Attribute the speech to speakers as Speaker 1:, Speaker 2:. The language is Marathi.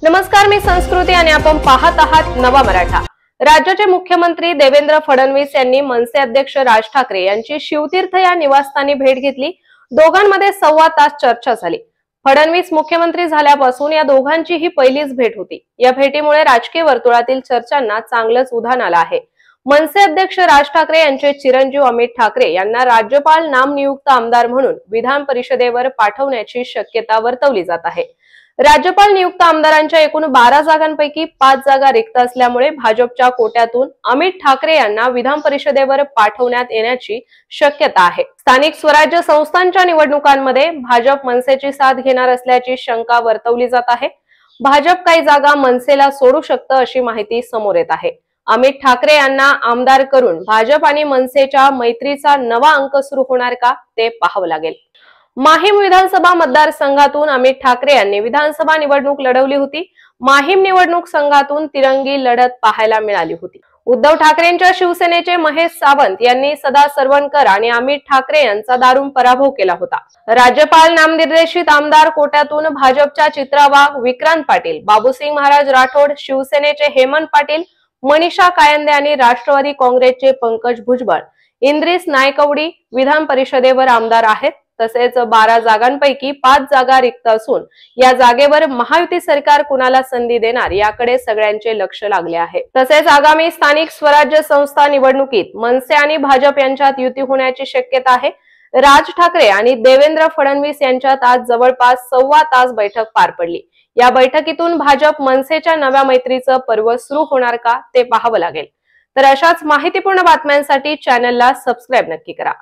Speaker 1: नमस्कार, मी संस्कृती आणि आपण पाहत आहात नवा मराठा। राज्याचे मुख्यमंत्री देवेंद्र फडणवीस यांनी मनसे अध्यक्ष राज ठाकरे यांची शिवतीर्थ या निवासस्थानी भेट घेतली। दोघांमध्ये सव्वा तास चर्चा झाली। फडणवीस मुख्यमंत्री झाल्यापासून या दोघांची ही पहिलीच भेट होती। या भेटीमुळे राजकीय वर्तुळातील चर्चांना चांगलंच उधाण आलं आहे। मनसे अध्यक्ष राज ठाकरे यांचे चिरंजीव अमित ठाकरे यांना राज्यपाल नामनियुक्त आमदार म्हणून विधान परिषदेवर पाठवण्याची शक्यता वर्तवली जात आहे। राज्यपाल नियुक्त आमदारांच्या एकूण 12 जागांपैकी 5 जागा रिक्त असल्यामुळे भाजपच्या कोट्यातून अमित ठाकरे यांना विधान परिषदेवर पाठवण्यात येण्याची शक्यता आहे। स्थानिक स्वराज्य संस्थांच्या निवडणुकांमध्ये भाजप मनसेची साथ घेणार असल्याची शंका वर्तवली जात आहे। भाजप काही जागा मनसेला सोडू शकतं अशी माहिती समोर येत आहे। अमित ठाकरे यांना आमदार करून भाजप आणि मनसेच्या मैत्रीचा नवा अंक सुरू होणार का ते पाहावं लागेल। माहीम विधानसभा मतदारसंघातून अमित ठाकरे यांनी विधानसभा निवडणूक लढवली होती। माहीम निवडणूक संघातून तिरंगी लढत पाहायला मिळाली होती। उद्धव ठाकरेंच्या शिवसेनेचे महेश सावंत यांनी सदा सरवणकर आणि अमित ठाकरे यांचा दारुण पराभव केला होता। राज्यपाल नामनिर्देशित आमदार कोट्यातून भाजपच्या चित्रा वाघ, विक्रांत पाटील, बाबूसिंग महाराज राठोड, शिवसेनेचे हेमंत पाटील, मनीषा कायंदे आणि राष्ट्रवादी काँग्रेसचे पंकज भुजबळ, इंद्रिस नायकवडी विधान परिषदेवर आमदार आहेत। तसेच 12 जागांपैकी 5 जागा रिक्त असून या जागेवर महायुती सरकार कुणाला संधी देणार याकडे सगळ्यांचे लक्ष लागले आहे। तसेच आगामी स्थानिक स्वराज्य संस्था निवडणुकीत मनसे आणि भाजप यांच्यात युती होण्याची शक्यता आहे। राज ठाकरे आणि देवेंद्र फडणवीस यांच्यात आज जवळपास सव्वा तास बैठक पार पडली। या बैठकीतून भाजप मनसेच्या नव्या मैत्रीचं पर्व सुरू होणार का ते पाहावं लागेल। तर अशाच माहितीपूर्ण बातम्यांसाठी चॅनलला सबस्क्राईब नक्की करा।